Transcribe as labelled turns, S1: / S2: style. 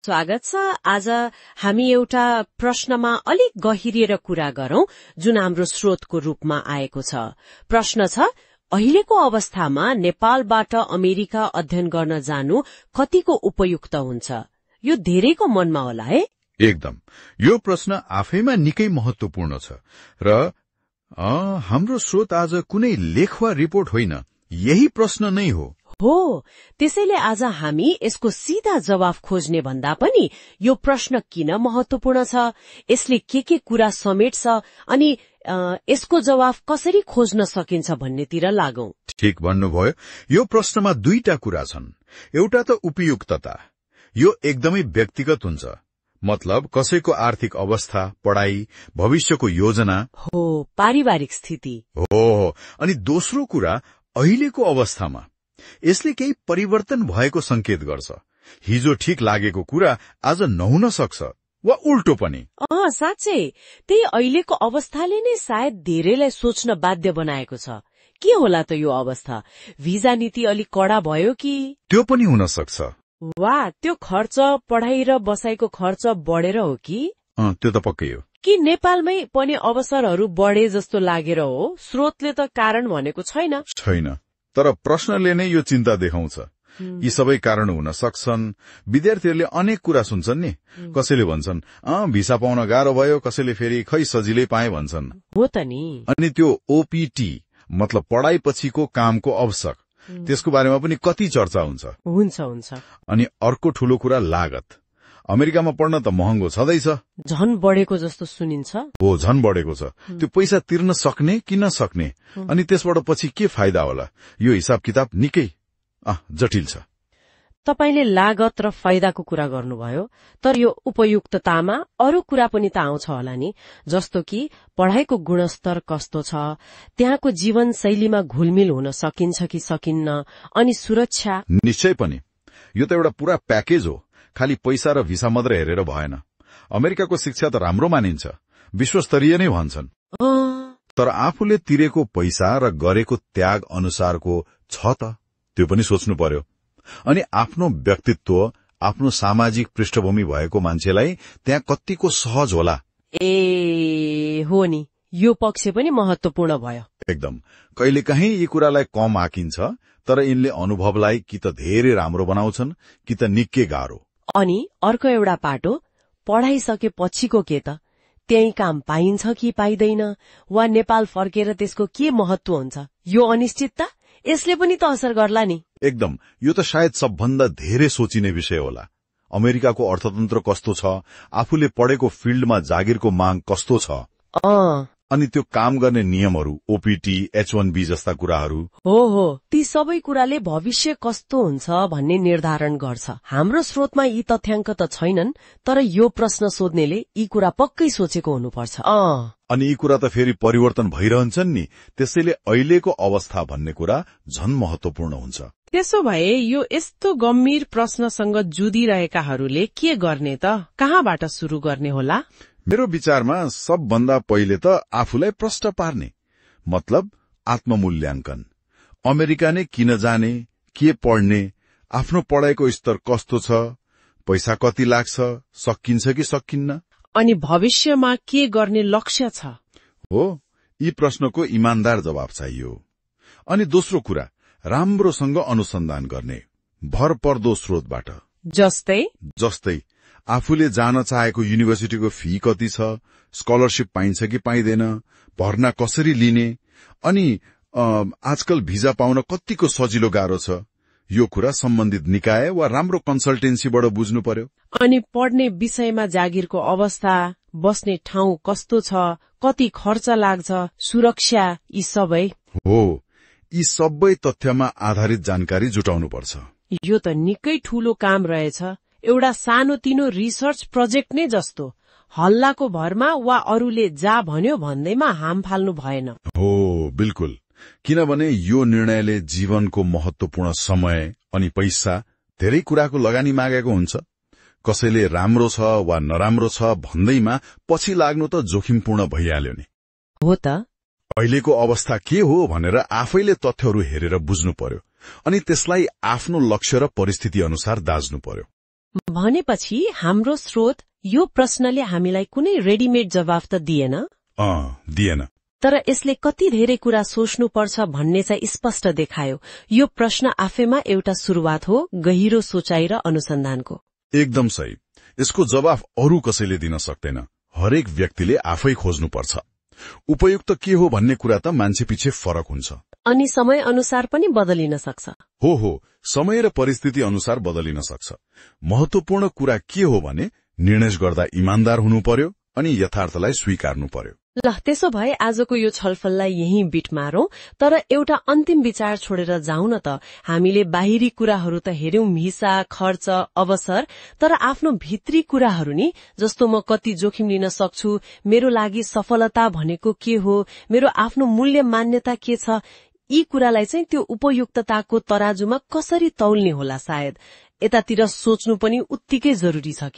S1: स्वागत छ। आज हामी एउटा प्रश्नमा अलिक गहिरिएर कुरा गरौं जुन हाम्रो स्रोतको रूपमा आएको छ। प्रश्न छ, अहिलेको अवस्थामा नेपालबाट अमेरिका अध्ययन गर्न जानु कतिको उपयुक्त हुन्छ? यो धेरैको मनमा होला है।
S2: एकदम। यो प्रश्न आफैमा निकै महत्वपूर्ण छ र हाम्रो स्रोत आज कुनै लेख वा रिपोर्ट होइन, यही प्रश्न नै हो।
S1: त्यसैले आज हामी यसको सीधा जवाफ खोज्ने भन्दा पनि यो प्रश्न किन महत्वपूर्ण छ, यसले के कुरा समेट्छ अनि यसको जवाफ कसरी खोज्न सकिन्छ भन्नेतिर लागौं।
S2: ठीक भन्नुभयो। यो प्रश्नमा दुईटा कुरा छन्। एउटा त उपयुक्तता, यो एकदमै व्यक्तिगत हुन्छ, मतलब कसैको आर्थिक अवस्था, पढाइ, भविष्यको योजना
S1: पारिवारिक स्थिति
S2: हो। अनि दोस्रो कुरा अहिलेको अवस्थामा यसले केही परिवर्तन भएको संकेत गर्छ। हिजो ठीक लागेको कुरा आज नहुन सक्छ वा उल्टो पनि।
S1: साँच्चै त्यही अहिलेको अवस्थाले नै सायद धेरैलाई सोच्न बाध्य बनाएको छ। के होला त यो अवस्था? भिजा नीति अलिक कडा भयो कि?
S2: त्यो पनि हुन सक्छ।
S1: वा त्यो खर्च, पढाइ र बसाइको खर्च बढेर हो कि?
S2: त्यो त पक्कै हो।
S1: कि नेपालमै पनि अवसरहरू बढे जस्तो लागेर हो? स्रोतले त कारण भनेको छैन।
S2: तर प्रश्नले नै यो चिन्ता देखाउँछ। यी सबै कारण हुन सक्छन्। विद्यार्थीहरूले अनेक कुरा सुन्छन् नि। कसैले भन्छन् भिसा पाउन गाह्रो भयो, कसैले फेरि खै सजिलै पाए भन्छन्।
S1: हो त नि।
S2: अनि त्यो ओपीटी मतलब पढाइपछिको कामको अवसर, त्यसको बारेमा पनि कति चर्चा हुन्छ। अनि अर्को ठूलो कुरा लागत। अमेरिकामा पढ्न त महँगो छँदैछ,
S1: झन बढेको जस्तो सुनिन्छ।
S2: झन बढेको छ। त्यो पैसा तिर्न सक्ने कि नसक्ने, अनि त्यसबाट पछि के फाइदा होला, यो हिसाब किताब निकै जटिल छ।
S1: तपाईले लागत र फाइदाको कुरा गर्नुभयो, तर यो उपयुक्ततामा अरू कुरा पनि त आउँछ होला नि, जस्तो कि पढाइको गुणस्तर कस्तो छ, त्यहाँको जीवन शैलीमा घुलमिल हुन सकिन्छ कि सकिन्न, अनि सुरक्षा।
S2: निश्चय पनि यो त एउटा पूरा प्याकेज हो। खालि पैसा र भिसा मात्र हेरेर भएन। अमेरिकाको शिक्षा त राम्रो मानिन्छ, विश्वस्तरीय नै भन्छन्, तर आफूले तिरेको पैसा र गरेको त्याग अनुसारको छ त, त्यो पनि सोच्नु पर्यो। अनि आफ्नो व्यक्तित्व, आफ्नो सामाजिक पृष्ठभूमि भएको मान्छेलाई त्यहाँ कतिको सहज होला।
S1: हो नि, यो पक्ष पनि महत्वपूर्ण भयो।
S2: एकदम। कहिलेकाहीँ यी कुरालाई कम आकिन्छ, तर यिनले अनुभवलाई कि त धेरै राम्रो बनाउँछन् कि त निकै गाह्रो।
S1: अनि अर्को एउटा पाटो, पढाइसकेपछिको के त? त्यही काम पाइन्छ कि पाइदैन, वा नेपाल फर्केर त्यसको के महत्व हुन्छ? यो अनिश्चितता, यसले पनि त असर गर्ला नि।
S2: एकदम। यो त सायद सबभन्दा धेरै सोचिने विषय होला। अमेरिकाको अर्थतन्त्र कस्तो छ, आफूले पढेको फिल्डमा जागिरको माग कस्तो छ, अनि त्यो काम गर्ने नियमहरू, ओपीटी, H1B जस्ता कुराहरू। ती
S1: सबै कुराले भविष्य कस्तो हुन्छ भन्ने निर्धारण गर्छ। हाम्रो स्रोतमा यी तथ्याङ्क त छैनन्, तर यो प्रश्न सोध्नेले यी कुरा पक्कै सोचेको हुनुपर्छ।
S2: अनि यी कुरा त फेरि परिवर्तन भइरहन्छन् नि, त्यसैले अहिलेको अवस्था भन्ने कुरा झन महत्वपूर्ण हुन्छ।
S3: त्यसो भए यो यस्तो गम्भीर प्रश्नसँग जुधिरहेकाहरूले के गर्ने त? कहाँबाट सुरु गर्ने होला?
S2: मेरो विचारमा सबभन्दा पहिले त आफूलाई प्रश्न पार्ने, मतलब आत्ममूल्याङ्कन। अमेरिका नै किन जाने, के पढ्ने, आफ्नो पढाइको स्तर कस्तो छ, पैसा कति लाग्छ, सकिन्छ कि सकिन्न,
S3: अनि भविष्यमा के गर्ने लक्ष्य छ।
S2: यी प्रश्नको इमानदार जवाब चाहियो। अनि दोस्रो कुरा, राम्रोसँग अनुसन्धान गर्ने, भरपर्दो स्रोतबाट। जस्तै आफूले जान चाहेको युनिभर्सिटीको फी कति छ, स्कलरशिप पाइन्छ कि पाइँदैन, भर्ना कसरी लिने, अनि आजकल भिजा पाउन कतिको सजिलो गाह्रो छ, यो कुरा सम्बन्धित निकाय वा राम्रो कन्सल्टेन्सीबाट बुझ्नु पर्यो।
S3: अनि पढ्ने विषयमा जागिरको अवस्था, बस्ने ठाउँ कस्तो छ, कति खर्च लाग्छ, सुरक्षा, यी सबै।
S2: यी सबै तथ्यमा आधारित जानकारी जुटाउनुपर्छ।
S3: यो त निकै ठूलो काम रहेछ। एउटा सानोतिनो रिसर्च प्रोजेक्ट नै जस्तो। हल्लाको भरमा वा अरूले जा भन्यो भन्दैमा हाम फाल्नु भएन।
S2: बिल्कुल। किनभने यो निर्णयले जीवनको महत्वपूर्ण समय अनि पैसा, धेरै कुराको लगानी मागेको हुन्छ। कसैले राम्रो छ वा नराम्रो छ भन्दैमा पछि लाग्नु त जोखिमपूर्ण भइहाल्यो नि।
S1: हो त।
S2: अहिलेको अवस्था के हो भनेर आफैले तथ्यहरू हेरेर बुझ्नु पर्यो, अनि त्यसलाई आफ्नो लक्ष्य र परिस्थिति अनुसार दाज्नु पर्यो।
S1: भनेपछि हाम्रो स्रोत यो प्रश्नले हामीलाई कुनै रेडिमेड जवाफ त दिएन।
S2: दिएन।
S1: तर यसले कति धेरै कुरा सोच्नुपर्छ भन्ने चाहिँ स्पष्ट देखायो। यो प्रश्न आफैमा एउटा शुरूआत हो गहिरो सोचाइ र अनुसन्धानको।
S2: एकदम सही। यसको जवाफ अरू कसैले दिन सक्दैन। हरेक व्यक्तिले आफै खोज्नुपर्छ। उपयुक्त के हो भन्ने कुरा त मान्छे पछि फरक हुन्छ।
S1: अनि समय अनुसार पनि बदलिन सक्छ।
S2: हो, समय र परिस्थिति अनुसार बदलिन सक्छ। महत्वपूर्ण कुरा के हो भने निर्णय गर्दा इमानदार हुनु पर्यो अनि यथार्थलाई स्वीकार्नु पर्यो।
S1: ल त्यसो भए आजको यो छलफललाई यही बिट मारौं, तर एउटा अन्तिम विचार छोडेर जाउँ न त। हामीले बाहिरी कुराहरू त हेर्यौं, भिसा, खर्च, अवसर, तर आफ्नो भित्री कुराहरू नि, जस्तो म कति जोखिम लिन सक्छु, मेरो लागि सफलता भनेको के हो, मेरो आफ्नो मूल्य मान्यता के छ, यी कुरालाई चाहिँ त्यो उपयुक्तताको तराजुमा कसरी तौल्ने होला। सायद यतातिर सोच्नु पनि उत्तिकै जरुरी छ कि